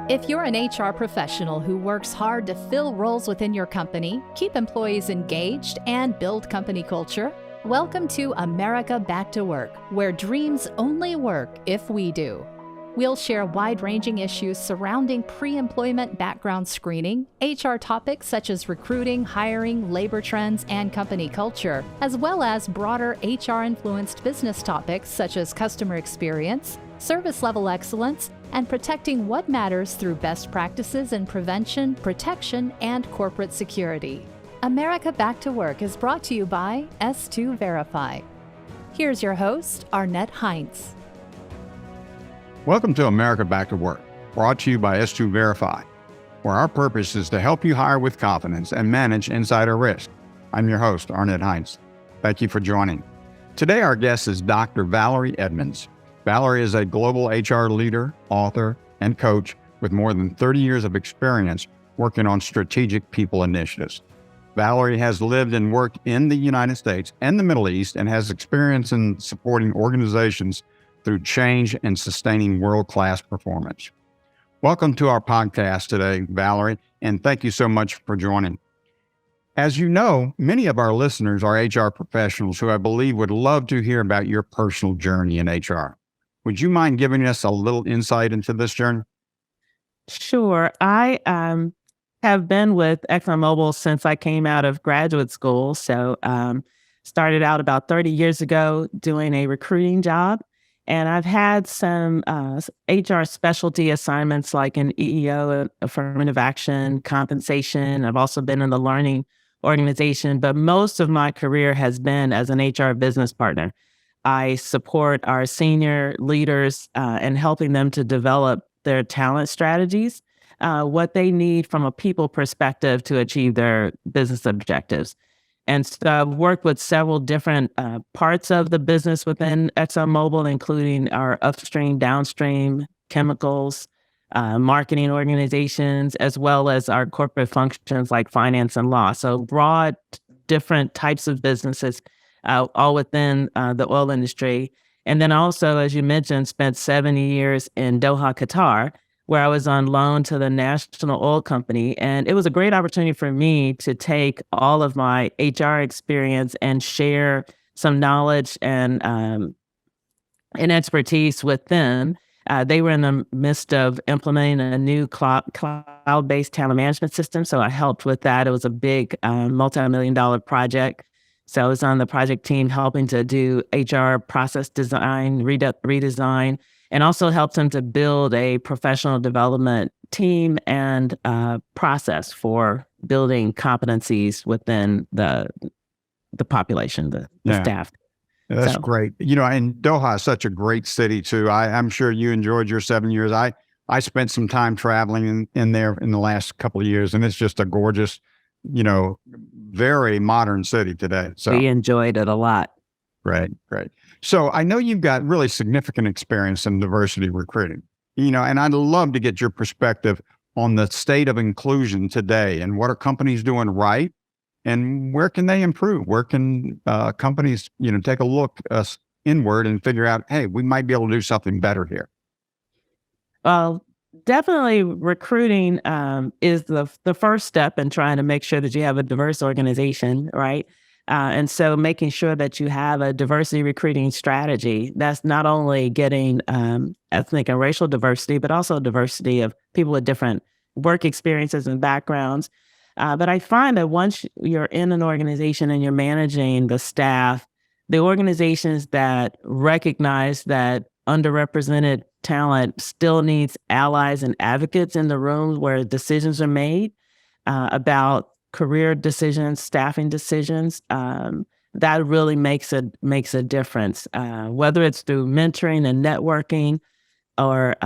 If you're an HR professional who works hard to fill roles within your company, keep employees engaged, and build company culture, welcome to America Back to Work, where dreams only work if we do. We'll share wide-ranging issues surrounding pre-employment background screening, HR topics such as recruiting, hiring, labor trends, and company culture, as well as broader HR-influenced business topics such as customer experience, service level excellence, and protecting what matters through best practices in prevention, protection, and corporate security. America Back to Work is brought to you by S2 Verify. Here's your host, Arnette Heintze. Welcome to America Back to Work, brought to you by S2 Verify, where our purpose is to help you hire with confidence and manage insider risk. I'm your host, Arnette Heintze. Thank you for joining. Today, our guest is Dr. Valeria Edmonds. Valeria is a global HR leader, author, and coach with more than 30 years of experience working on strategic people initiatives. Valeria has lived and worked in the United States and the Middle East and has experience in supporting organizations through change and sustaining world-class performance. Welcome to our podcast today, Valeria, and thank you so much for joining. As you know, many of our listeners are HR professionals who I believe would love to hear about your personal journey in HR. Would you mind giving us a little insight into this journey? Sure. I have been with ExxonMobil since I came out of graduate school. So started out about 30 years ago doing a recruiting job. And I've had some HR specialty assignments like in EEO, affirmative action, compensation. I've also been in the learning organization, but most of my career has been as an HR business partner. I support our senior leaders and helping them to develop their talent strategies, what they need from a people perspective to achieve their business objectives. And so I've worked with several different parts of the business within ExxonMobil, including our upstream, downstream, chemicals, marketing organizations, as well as our corporate functions like finance and law. So broad, different types of businesses, all within the oil industry. And then also, as you mentioned, spent 7 years in Doha, Qatar, where I was on loan to the national oil company. And it was a great opportunity for me to take all of my HR experience and share some knowledge and expertise with them. They were in the midst of implementing a new cloud-based talent management system. So I helped with that. It was a big multi-million-dollar project. So I was on the project team helping to do HR process design, redesign, and also helped them to build a professional development team and process for building competencies within the population, the staff. Yeah, that's great. You know, and Doha is such a great city too. I'm sure you enjoyed your 7 years. I spent some time traveling in there in the last couple of years, and it's just a gorgeous, very modern city today. So we enjoyed it a lot. Great. So I know you've got really significant experience in diversity recruiting, and I'd love to get your perspective on the state of inclusion today and what are companies doing right and where can they improve? Where can companies, take a look inward and figure out, hey, we might be able to do something better here? Well, definitely recruiting is the first step in trying to make sure that you have a diverse organization, right? And so making sure that you have a diversity recruiting strategy that's not only getting ethnic and racial diversity, but also diversity of people with different work experiences and backgrounds. But I find that once you're in an organization and you're managing the staff, the organizations that recognize that underrepresented talent still needs allies and advocates in the rooms where decisions are made about career decisions, staffing decisions, that really makes a difference. Whether it's through mentoring and networking or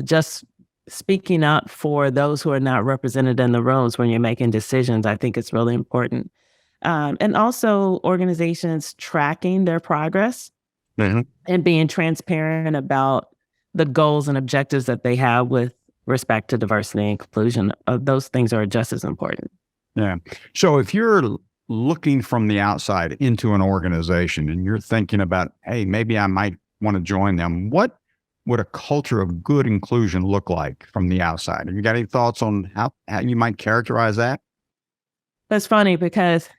just speaking up for those who are not represented in the rooms when you're making decisions, I think it's really important. And also organizations tracking their progress and being transparent about the goals and objectives that they have with respect to diversity and inclusion. Those things are just as important. Yeah. So if you're looking from the outside into an organization and you're thinking about, hey, maybe I might want to join them, what would a culture of good inclusion look like from the outside? Have you got any thoughts on how you might characterize that? That's funny because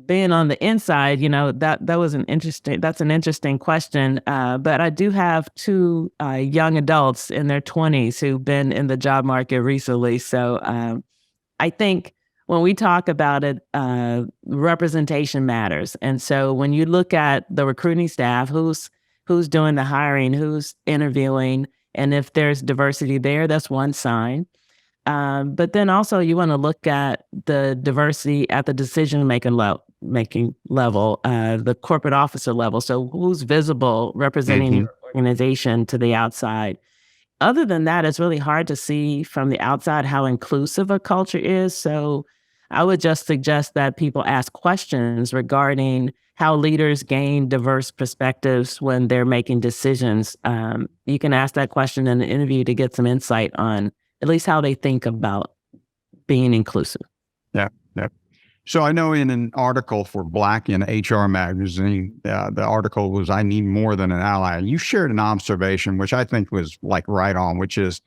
being on the inside, that's an interesting question. But I do have two young adults in their 20s who've been in the job market recently. So I think when we talk about it, representation matters. And so when you look at the recruiting staff, who's doing the hiring, who's interviewing, and if there's diversity there, that's one sign. But then also you want to look at the diversity at the decision-making level, the corporate officer level. So who's visible representing Hmm. your organization to the outside? Other than that, it's really hard to see from the outside how inclusive a culture is. So I would just suggest that people ask questions regarding how leaders gain diverse perspectives when they're making decisions. You can ask that question in an interview to get some insight on at least how they think about being inclusive. Yeah, yeah. So I know in an article for Black in HR magazine, the article was "I Need More Than an Ally." You shared an observation, which I think was like right on, which is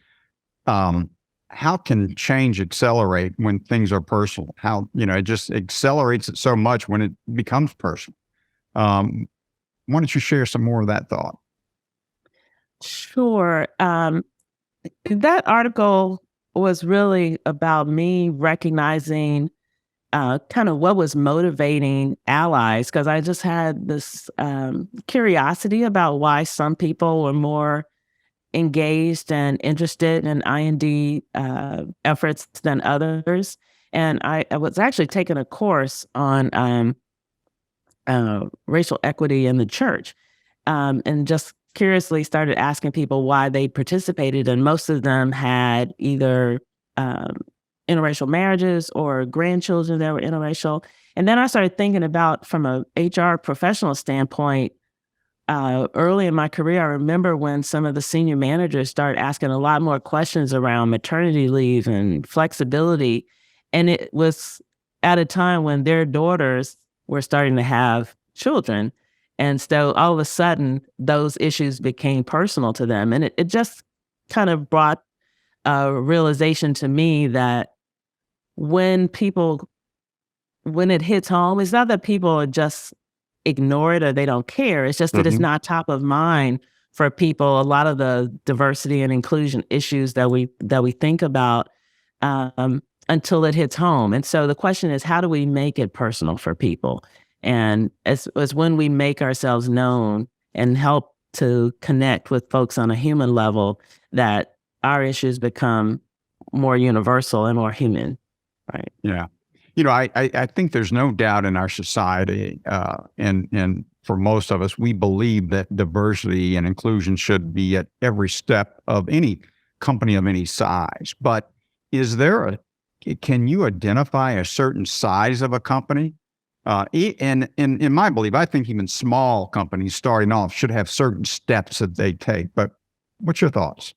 how can change accelerate when things are personal? How, it just accelerates it so much when it becomes personal. Why don't you share some more of that thought? Sure. That article was really about me recognizing kind of what was motivating allies, because I just had this curiosity about why some people were more engaged and interested in I&D efforts than others. And I was actually taking a course on racial equity in the church, and just curiously started asking people why they participated. And most of them had either interracial marriages or grandchildren that were interracial. And then I started thinking about, from a HR professional standpoint, early in my career, I remember when some of the senior managers started asking a lot more questions around maternity leave and flexibility. And it was at a time when their daughters were starting to have children. And so all of a sudden, those issues became personal to them. And it just kind of brought a realization to me that when it hits home, it's not that people just ignore it or they don't care. It's just that it's Hmm. not top of mind for people. A lot of the diversity and inclusion issues that we think about until it hits home. And so the question is, how do we make it personal for people? And as when we make ourselves known and help to connect with folks on a human level, that our issues become more universal and more human, right? Yeah. I think there's no doubt in our society, and for most of us, we believe that diversity and inclusion should be at every step of any company of any size. But can you identify a certain size of a company? And in my belief, I think even small companies starting off should have certain steps that they take. But what's your thoughts?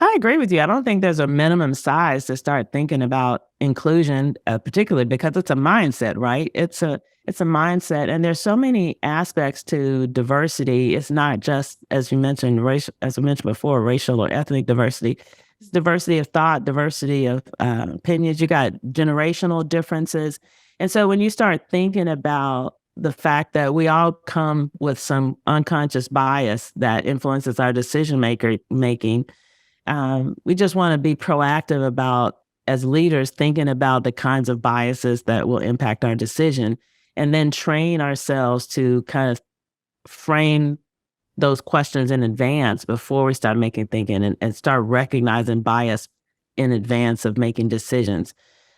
I agree with you. I don't think there's a minimum size to start thinking about inclusion, particularly because it's a mindset, right? It's a mindset, and there's so many aspects to diversity. It's not just, as you mentioned, racial, as I mentioned before, racial or ethnic diversity. It's diversity of thought, diversity of opinions. You got generational differences, and so when you start thinking about the fact that we all come with some unconscious bias that influences our decision making. We just want to be proactive about, as leaders, thinking about the kinds of biases that will impact our decision, and then train ourselves to kind of frame those questions in advance before we start making thinking, and start recognizing bias in advance of making decisions.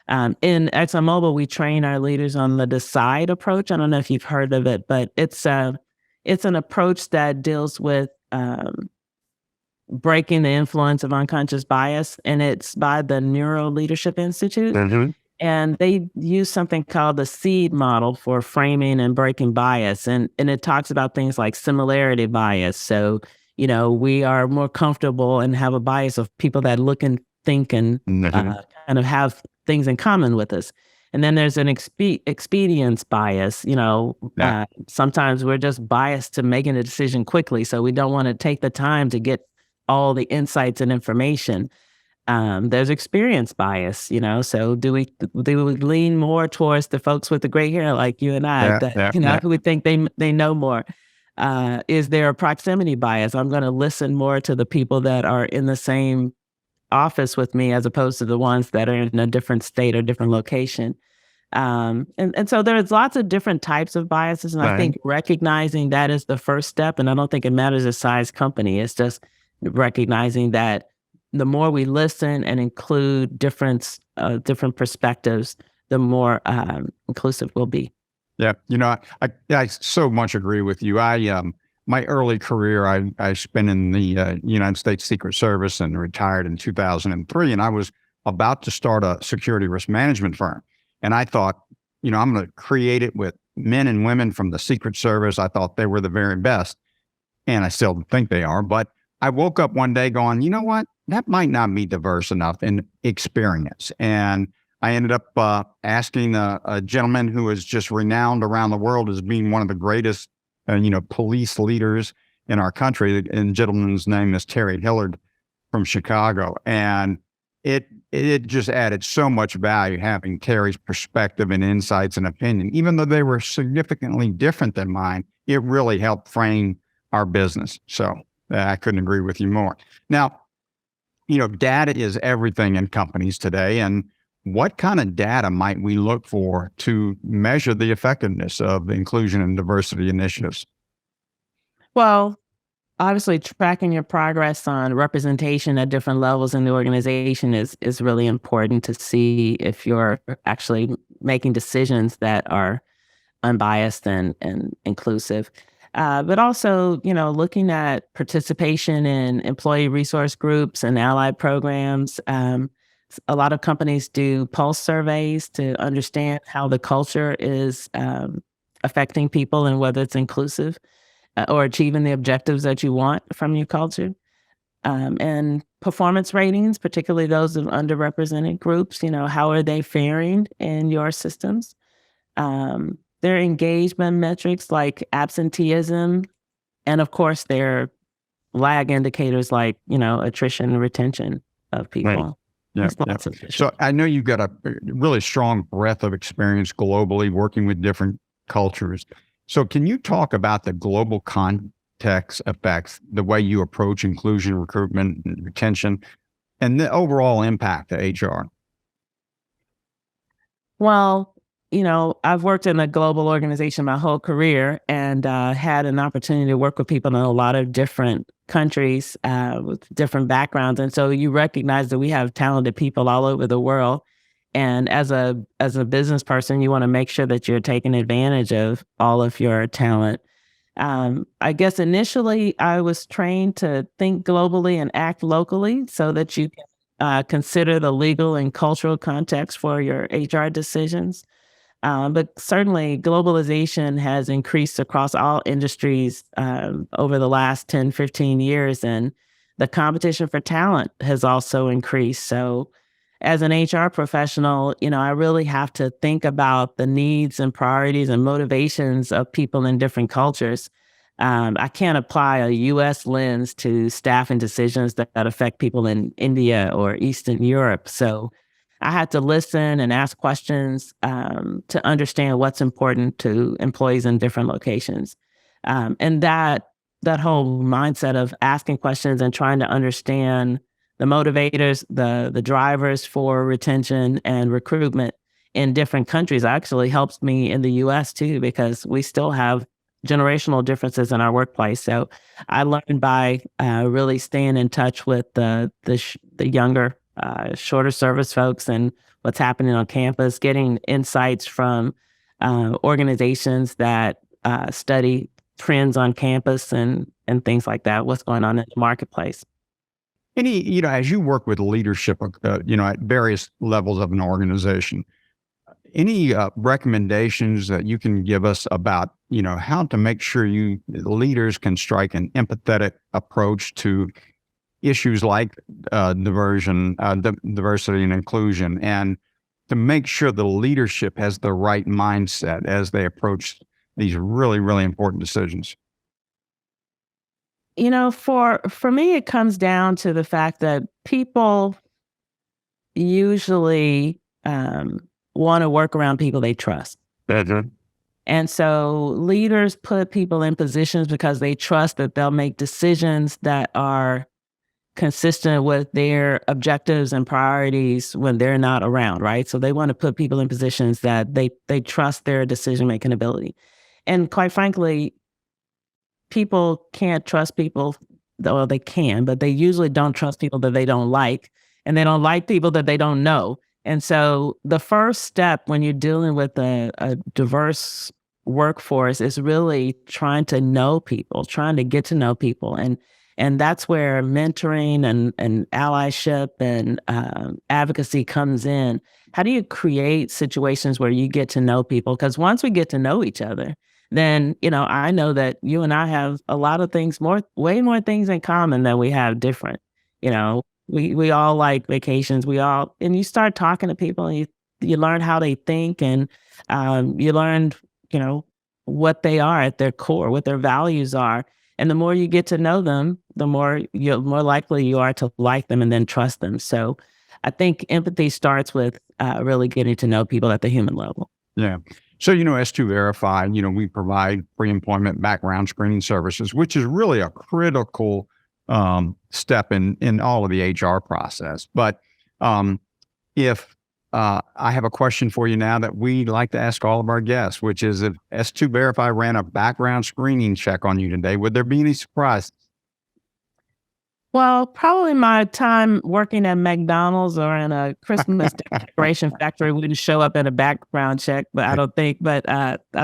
In ExxonMobil, we train our leaders on the DECIDE approach. I don't know if you've heard of it, but it's an approach that deals with breaking the influence of unconscious bias, and it's by the Neuro Leadership Institute. Mm-hmm. And they use something called the SEED model for framing and breaking bias. And it talks about things like similarity bias. So, we are more comfortable and have a bias of people that look and think and kind of have things in common with us. And then there's an expedience bias. Sometimes we're just biased to making a decision quickly. So we don't want to take the time to get all the insights and information. There's experience bias, so do we lean more towards the folks with the gray hair like you and I that, who would think they know more? Is there a proximity bias? I'm going to listen more to the people that are in the same office with me as opposed to the ones that are in a different state or different location. And so there's lots of different types of biases. And I think recognizing that is the first step. And I don't think it matters the size company. It's just recognizing that the more we listen and include different perspectives, the more inclusive we'll be. Yeah. I so much agree with you. My early career, I spent in the United States Secret Service and retired in 2003. And I was about to start a security risk management firm. And I thought, I'm going to create it with men and women from the Secret Service. I thought they were the very best. And I still think they are. But I woke up one day going, you know what? That might not be diverse enough in experience. And I ended up asking a gentleman who is just renowned around the world as being one of the greatest, police leaders in our country. And the gentleman's name is Terry Hillard from Chicago. And it just added so much value having Terry's perspective and insights and opinion. Even though they were significantly different than mine, it really helped frame our business. So I couldn't agree with you more. Now, data is everything in companies today. And what kind of data might we look for to measure the effectiveness of inclusion and diversity initiatives? Well, obviously, tracking your progress on representation at different levels in the organization is really important to see if you're actually making decisions that are unbiased and inclusive. But also, looking at participation in employee resource groups and allied programs. A lot of companies do pulse surveys to understand how the culture is affecting people and whether it's inclusive or achieving the objectives that you want from your culture. And performance ratings, particularly those of underrepresented groups, how are they faring in your systems? Their engagement metrics like absenteeism, and of course, their lag indicators like, attrition and retention of people. Right. Yeah. So I know you've got a really strong breadth of experience globally working with different cultures. So can you talk about the global context effects, the way you approach inclusion, recruitment, and retention, and the overall impact to HR? Well, I've worked in a global organization my whole career and had an opportunity to work with people in a lot of different countries with different backgrounds. And so you recognize that we have talented people all over the world. And as a business person, you want to make sure that you're taking advantage of all of your talent. I guess initially I was trained to think globally and act locally so that you can consider the legal and cultural context for your HR decisions. But certainly globalization has increased across all industries over the last 10, 15 years, and the competition for talent has also increased. So as an HR professional, I really have to think about the needs and priorities and motivations of people in different cultures. I can't apply a U.S. lens to staffing decisions that affect people in India or Eastern Europe. So I had to listen and ask questions to understand what's important to employees in different locations. And that whole mindset of asking questions and trying to understand the motivators, the drivers for retention and recruitment in different countries actually helps me in the U.S. too, because we still have generational differences in our workplace. So I learned by really staying in touch with the younger shorter service folks and what's happening on campus, getting insights from organizations that study trends on campus and things like that, what's going on in the marketplace. Any, as you work with leadership, at various levels of an organization, any recommendations that you can give us about, how to make sure leaders can strike an empathetic approach to issues like diversity and inclusion, and to make sure the leadership has the right mindset as they approach these really, really important decisions? For me, it comes down to the fact that people usually want to work around people they trust. Mhm. And so leaders put people in positions because they trust that they'll make decisions that are consistent with their objectives and priorities when they're not around, right? So they want to put people in positions that they trust their decision-making ability. And quite frankly, people can't trust people, well, they can, but they usually don't trust people that they don't like, and they don't like people that they don't know. And so the first step when you're dealing with a diverse workforce is really trying to know people, trying to get to know people. And that's where mentoring and allyship and advocacy comes in. How do you create situations where you get to know people? Because once we get to know each other, then, I know that you and I have a lot of things way more things in common than we have different. We all like vacations. And you start talking to people and you learn how they think, and you learn, what they are at their core, what their values are. And the more you get to know them, the more likely you are to like them and then trust them. So I think empathy starts with really getting to know people at the human level. Yeah. So, S2 Verify, we provide pre-employment background screening services, which is really a critical step in all of the HR process. But if I have a question for you now that we like to ask all of our guests, which is, if S2 Verify ran a background screening check on you today, would there be any surprises? Well, probably my time working at McDonald's or in a Christmas decoration factory wouldn't show up in a background check, but I don't think, but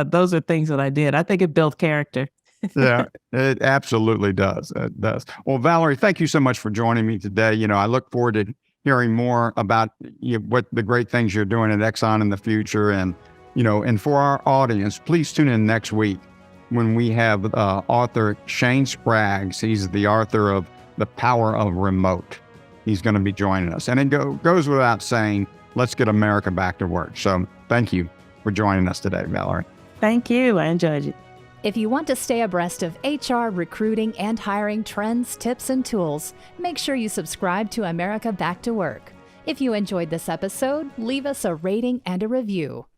those are things that I did. I think it built character. Yeah, it absolutely does. It does. Well, Valerie, thank you so much for joining me today. I look forward to hearing more about what the great things you're doing at Exxon in the future. And, and for our audience, please tune in next week when we have author Shane Spraggs. He's the author of The Power of Remote. He's going to be joining us. And it goes without saying, let's get America back to work. So thank you for joining us today, Valerie. Thank you. I enjoyed it. If you want to stay abreast of HR, recruiting, and hiring trends, tips, and tools, make sure you subscribe to America Back to Work. If you enjoyed this episode, leave us a rating and a review.